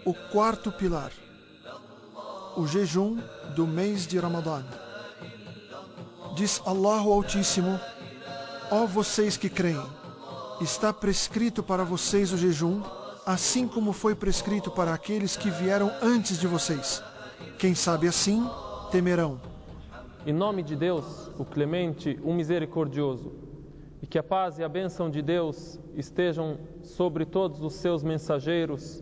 O quarto pilar, o jejum do mês de Ramadã. Diz Allah o Altíssimo: ó vocês que creem, está prescrito para vocês o jejum, assim como foi prescrito para aqueles que vieram antes de vocês. Quem sabe assim, temerão. Em nome de Deus, o Clemente, o Misericordioso, e que a paz e a bênção de Deus estejam sobre todos os seus mensageiros,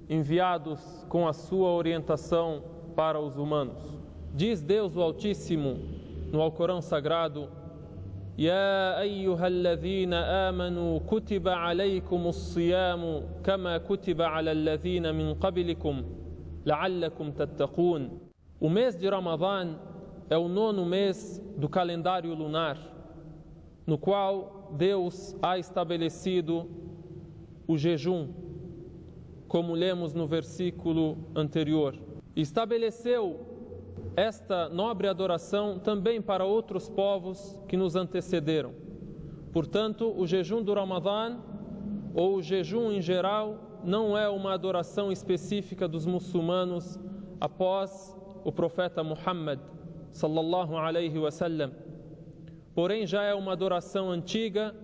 enviados com a sua orientação para os humanos. Diz Deus o Altíssimo no Alcorão Sagrado: يا أيها الذين آمنوا كتب عليكم الصيام كما كتب على الذين من قبلكم لعلكم تتقون. O mês de Ramadã é o 9º mês do calendário lunar, no qual Deus há estabelecido o jejum, como lemos no versículo anterior. Estabeleceu esta nobre adoração também para outros povos que nos antecederam. Portanto, o jejum do Ramadã, ou o jejum em geral, não é uma adoração específica dos muçulmanos após o profeta Muhammad sallallahu alaihi wasallam. Porém, já é uma adoração antiga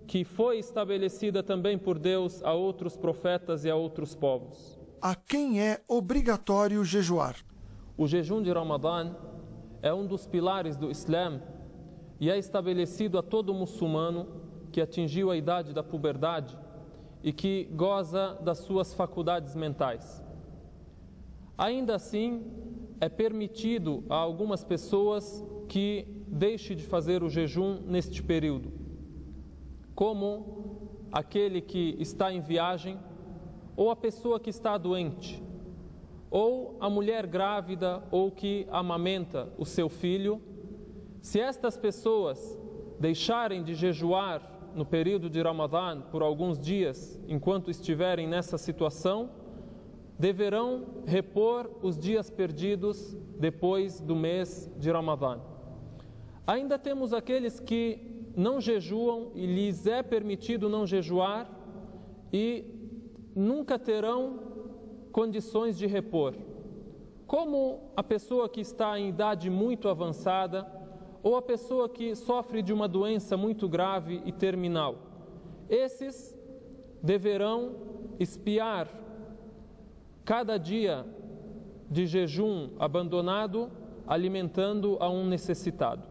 que foi estabelecida também por Deus a outros profetas e a outros povos. A quem é obrigatório jejuar? O jejum de Ramadã é um dos pilares do Islã e é estabelecido a todo muçulmano que atingiu a idade da puberdade e que goza das suas faculdades mentais. Ainda assim, é permitido a algumas pessoas que deixem de fazer o jejum neste período, como aquele que está em viagem, ou a pessoa que está doente, ou a mulher grávida ou que amamenta o seu filho. Se estas pessoas deixarem de jejuar no período de Ramadã por alguns dias, enquanto estiverem nessa situação, deverão repor os dias perdidos depois do mês de Ramadã. Ainda temos aqueles que não jejuam e lhes é permitido não jejuar e nunca terão condições de repor, como a pessoa que está em idade muito avançada ou a pessoa que sofre de uma doença muito grave e terminal. Esses deverão expiar cada dia de jejum abandonado, alimentando a um necessitado.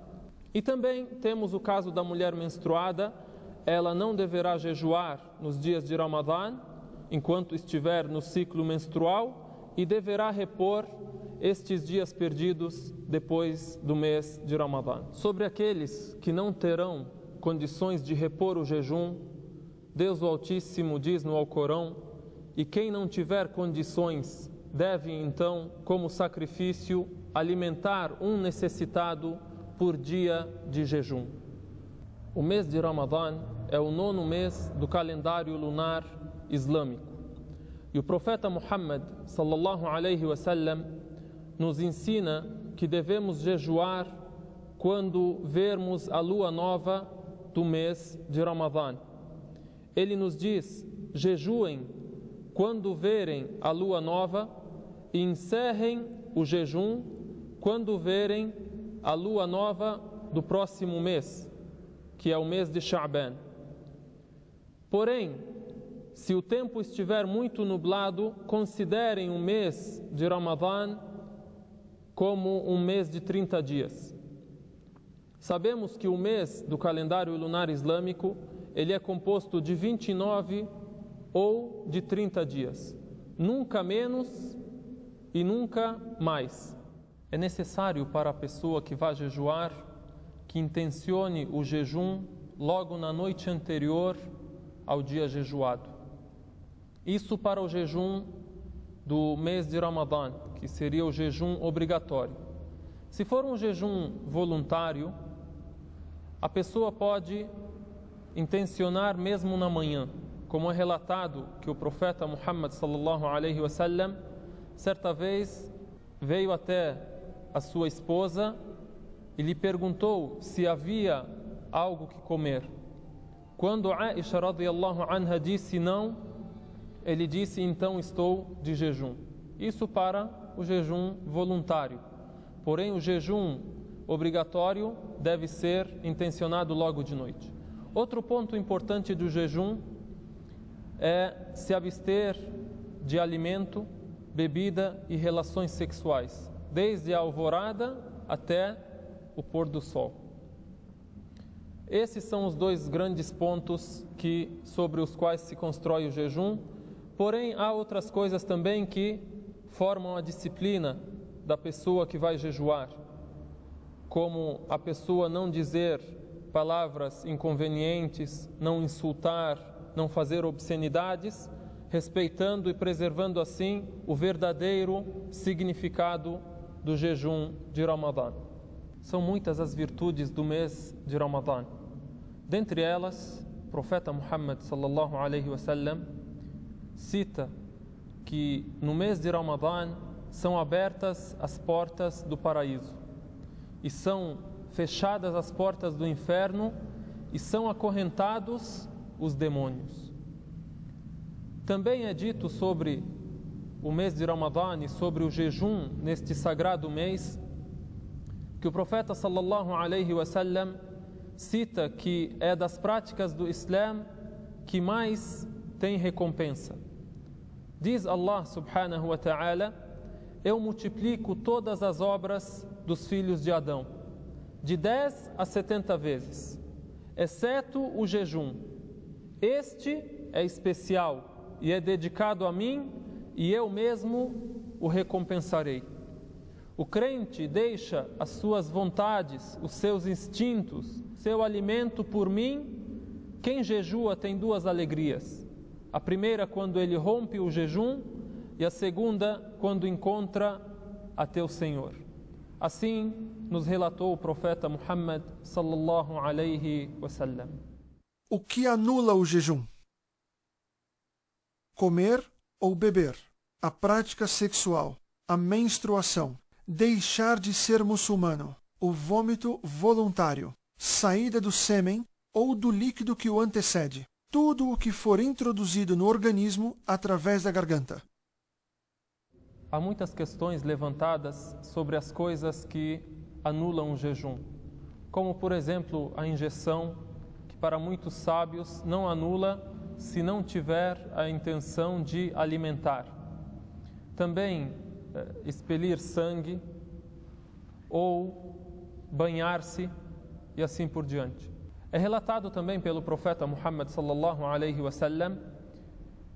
E também temos o caso da mulher menstruada. Ela não deverá jejuar nos dias de Ramadã enquanto estiver no ciclo menstrual e deverá repor estes dias perdidos depois do mês de Ramadã. Sobre aqueles que não terão condições de repor o jejum, Deus o Altíssimo diz no Alcorão: e quem não tiver condições deve então, como sacrifício, alimentar um necessitado por dia de jejum. O mês de Ramadã é o 9º mês do calendário lunar islâmico. E o profeta Muhammad sallallahu alaihi wasallam nos ensina que devemos jejuar quando vermos a lua nova do mês de Ramadã. Ele nos diz: jejuem quando verem a lua nova e encerrem o jejum quando verem a lua nova do próximo mês, que é o mês de Sha'ban. Porém, se o tempo estiver muito nublado, considerem o mês de Ramadã como um mês de 30 dias. Sabemos que o mês do calendário lunar islâmico, ele é composto de 29 ou de 30 dias. Nunca menos e nunca mais. É necessário para a pessoa que vai jejuar que intencione o jejum logo na noite anterior ao dia jejuado. Isso para o jejum do mês de Ramadã, que seria o jejum obrigatório. Se for um jejum voluntário, a pessoa pode intencionar mesmo na manhã, como é relatado que o profeta Muhammad sallallahu alaihi wasallam certa vez veio até a sua esposa e lhe perguntou se havia algo que comer. Quando Aisha radiyallahu anha disse não, ele disse: então estou de jejum. Isso para o jejum voluntário. Porém, o jejum obrigatório deve ser intencionado logo de noite. Outro ponto importante do jejum é se abster de alimento, bebida e relações sexuais, desde a alvorada até o pôr do sol. Esses são os dois grandes pontos sobre os quais se constrói o jejum. Porém, há outras coisas também que formam a disciplina da pessoa que vai jejuar, como a pessoa não dizer palavras inconvenientes, não insultar, não fazer obscenidades, respeitando e preservando assim o verdadeiro significado do jejum de Ramadã. São muitas as virtudes do mês de Ramadã. Dentre elas, o profeta Muhammad sallallahu alaihi wasallam cita que no mês de Ramadã são abertas as portas do paraíso e são fechadas as portas do inferno e são acorrentados os demônios. Também é dito sobre o mês de Ramadã e sobre o jejum neste sagrado mês que o profeta sallallahu alaihi wasallam cita que é das práticas do Islã que mais tem recompensa. Diz Allah subhanahu wa ta'ala: eu multiplico todas as obras dos filhos de Adão, de 10 a 70 vezes, exceto o jejum. Este é especial e é dedicado a mim, e eu mesmo o recompensarei. O crente deixa as suas vontades, os seus instintos, seu alimento por mim. Quem jejua tem duas alegrias. A primeira quando ele rompe o jejum e a segunda quando encontra a teu Senhor. Assim nos relatou o profeta Muhammad sallallahu alaihi wasallam. O que anula o jejum? Comer ou beber, a prática sexual, a menstruação, deixar de ser muçulmano, o vômito voluntário, saída do sêmen ou do líquido que o antecede, tudo o que for introduzido no organismo através da garganta. Há muitas questões levantadas sobre as coisas que anulam o jejum, como por exemplo a injeção, que para muitos sábios não anula se não tiver a intenção de alimentar. Também expelir sangue ou banhar-se e assim por diante. É relatado também pelo profeta Muhammad sallallahu alaihi wasallam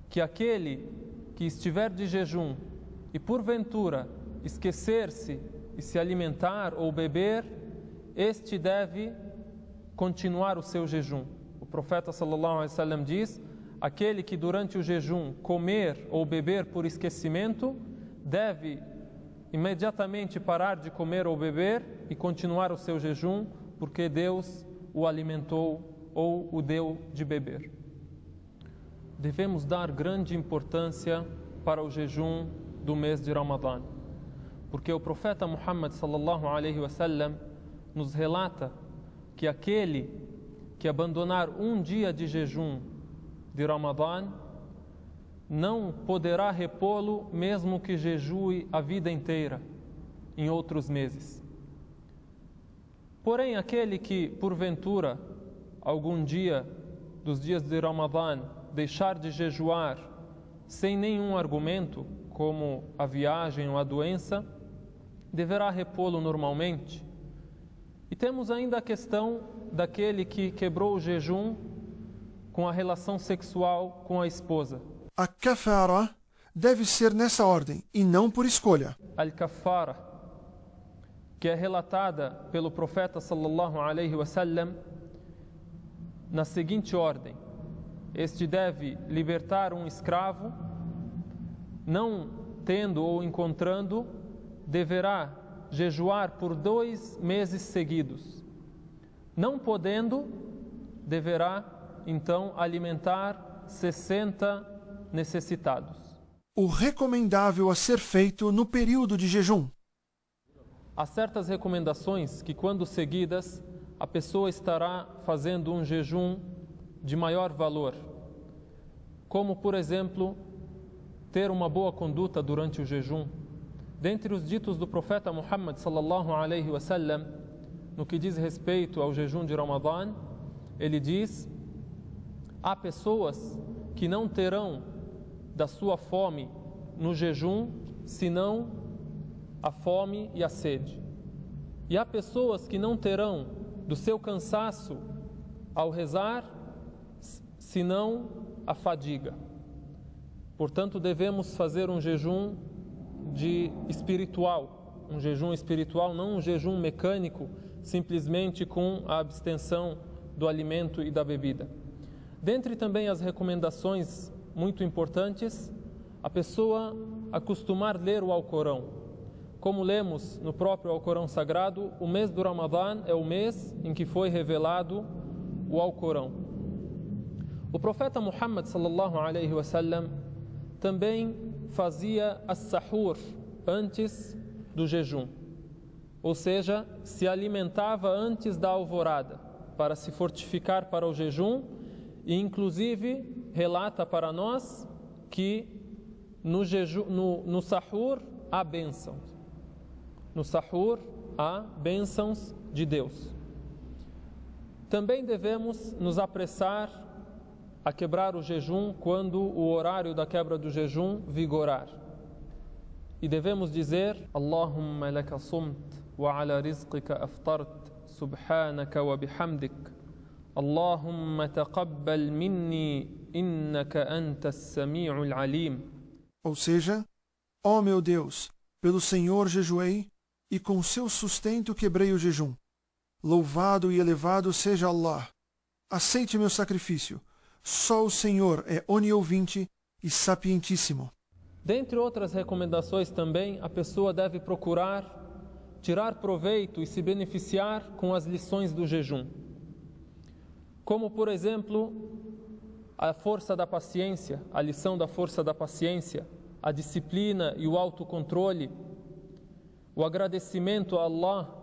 que aquele que estiver de jejum e porventura esquecer-se e se alimentar ou beber, este deve continuar o seu jejum. O profeta sallallahu alaihi wasallam diz: aquele que durante o jejum comer ou beber por esquecimento deve imediatamente parar de comer ou beber e continuar o seu jejum, porque Deus o alimentou ou o deu de beber. Devemos dar grande importância para o jejum do mês de Ramadã, porque o profeta Muhammad sallallahu alaihi wasallam nos relata que aquele que abandonar um dia de jejum de Ramadã não poderá repô-lo mesmo que jejue a vida inteira em outros meses. Porém, aquele que porventura algum dia dos dias de Ramadã deixar de jejuar sem nenhum argumento, como a viagem ou a doença, deverá repô-lo normalmente. E temos ainda a questão daquele que quebrou o jejum com a relação sexual com a esposa. A kafara deve ser nessa ordem e não por escolha. Al-Kafara, que é relatada pelo profeta sallallahu alaihi wasallam na seguinte ordem: este deve libertar um escravo, não tendo ou encontrando, deverá jejuar por 2 meses seguidos. Não podendo, deverá então alimentar 60 necessitados. O recomendável a ser feito no período de jejum. Há certas recomendações que, quando seguidas, a pessoa estará fazendo um jejum de maior valor, como, por exemplo, ter uma boa conduta durante o jejum. Dentre os ditos do profeta Muhammad sallallahu alaihi wasallam, no que diz respeito ao jejum de Ramadã, ele diz: há pessoas que não terão da sua fome no jejum, senão a fome e a sede. E há pessoas que não terão do seu cansaço ao rezar, senão a fadiga. Portanto, devemos fazer um jejum espiritual, um jejum espiritual, não um jejum mecânico, simplesmente com a abstenção do alimento e da bebida. Dentre também as recomendações muito importantes, a pessoa acostumar ler o Alcorão. Como lemos no próprio Alcorão Sagrado, o mês do Ramadã é o mês em que foi revelado o Alcorão. O profeta Muhammad sallallahu alaihi wasallam também fazia as-sahur antes do jejum, ou seja, se alimentava antes da alvorada para se fortificar para o jejum, e inclusive relata para nós que no sahur há bênçãos. No sahur há bênçãos de Deus. Também devemos nos apressar a quebrar o jejum quando o horário da quebra do jejum vigorar. E devemos dizer: Allahumma laka sumt wa ala rizqika aftart subhanaka wa bihamdik Allahumma taqabbal minni innaka anta as-sami'ul alim. Ou seja, ó meu Deus, pelo Senhor jejuei e com seu sustento quebrei o jejum. Louvado e elevado seja Allah. Aceite meu sacrifício. Só o Senhor é oniovinte e sapientíssimo. Dentre outras recomendações também, a pessoa deve procurar tirar proveito e se beneficiar com as lições do jejum. Como, por exemplo, a força da paciência, a lição da força da paciência, a disciplina e o autocontrole, o agradecimento a Allah,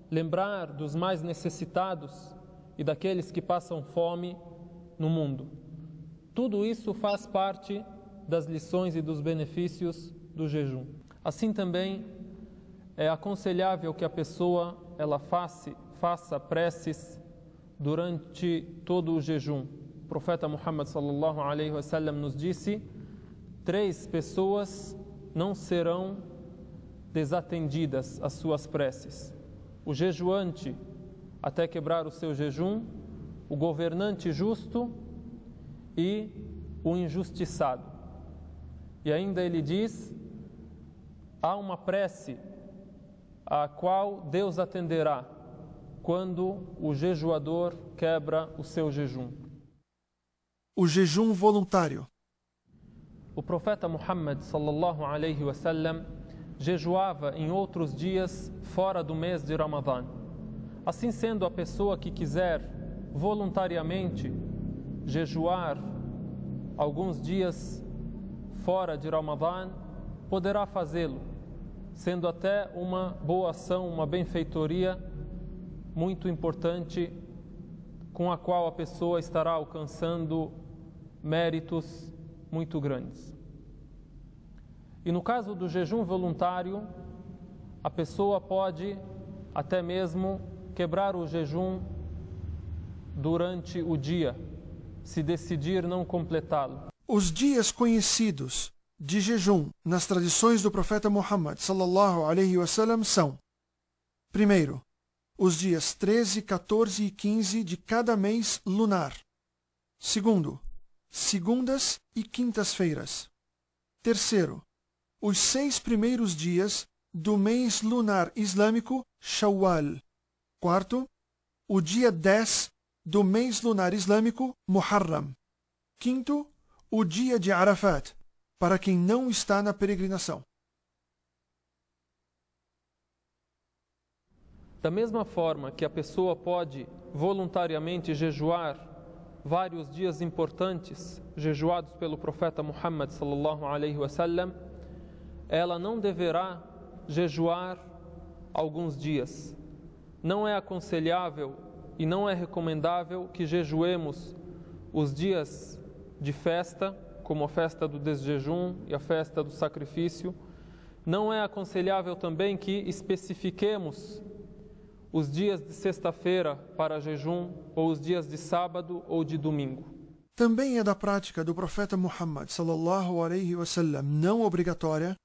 lembrar dos mais necessitados e daqueles que passam fome no mundo. Tudo isso faz parte das lições e dos benefícios do jejum. Assim também é aconselhável que a pessoa faça preces durante todo o jejum. O profeta Muhammad sallallahu alaihi wasallam nos disse: 3 pessoas não serão desatendidas as suas preces: o jejuante até quebrar o seu jejum, o governante justo e o injustiçado. E ainda ele diz: há uma prece a qual Deus atenderá quando o jejuador quebra o seu jejum. O jejum voluntário. O profeta Muhammad sallallahu alaihi wasallam jejuava em outros dias fora do mês de Ramadã. Assim sendo, a pessoa que quiser voluntariamente jejuar alguns dias fora de Ramadã, poderá fazê-lo, sendo até uma boa ação, uma benfeitoria muito importante, com a qual a pessoa estará alcançando méritos muito grandes. E no caso do jejum voluntário, a pessoa pode até mesmo quebrar o jejum durante o dia, se decidir não completá-lo. Os dias conhecidos de jejum nas tradições do profeta Muhammad sallallahu alaihi wasallam são: primeiro, os dias 13, 14 e 15 de cada mês lunar. Segundo, segundas e quintas-feiras. Terceiro, os 6 primeiros dias do mês lunar islâmico Shawwal. Quarto, o dia 10 do mês lunar islâmico Muharram. Quinto, o dia de Arafat, para quem não está na peregrinação. Da mesma forma que a pessoa pode voluntariamente jejuar vários dias importantes jejuados pelo profeta Muhammad sallallahu alaihi wasallam, ela não deverá jejuar alguns dias. Não é aconselhável e não é recomendável que jejuemos os dias de festa, como a festa do desjejum e a festa do sacrifício, não é aconselhável também que especifiquemos os dias de sexta-feira para jejum ou os dias de sábado ou de domingo. Também é da prática do profeta Muhammad sallallahu alaihi wasallam não obrigatória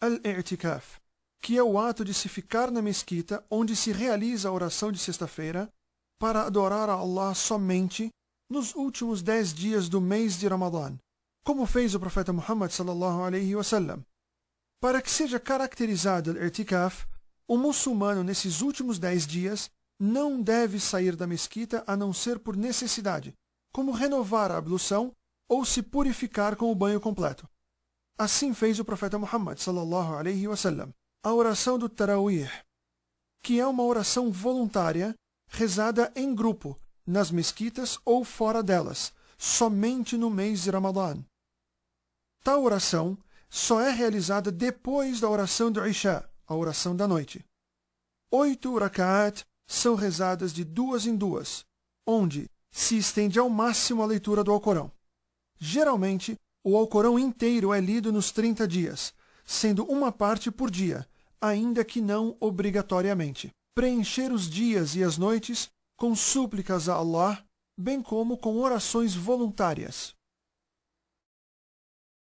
al-i'tikaf, que é o ato de se ficar na mesquita onde se realiza a oração de sexta-feira para adorar a Allah somente nos últimos 10 dias do mês de Ramadã, como fez o profeta Muhammad sallallahu alaihi wasallam. Para que seja caracterizado al-i'tikaf, o muçulmano nesses últimos 10 dias não deve sair da mesquita a não ser por necessidade, como renovar a ablução ou se purificar com o banho completo. Assim fez o profeta Muhammad sallallahu alaihi wasallam. A oração do Tarawih, que é uma oração voluntária rezada em grupo, nas mesquitas ou fora delas, somente no mês de Ramadã. Tal oração só é realizada depois da oração do Isha, a oração da noite. 8 raka'at são rezadas de 2 em 2, onde se estende ao máximo a leitura do Alcorão. Geralmente, o Alcorão inteiro é lido nos 30 dias, sendo uma parte por dia, ainda que não obrigatoriamente. Preencher os dias e as noites com súplicas a Allah, bem como com orações voluntárias.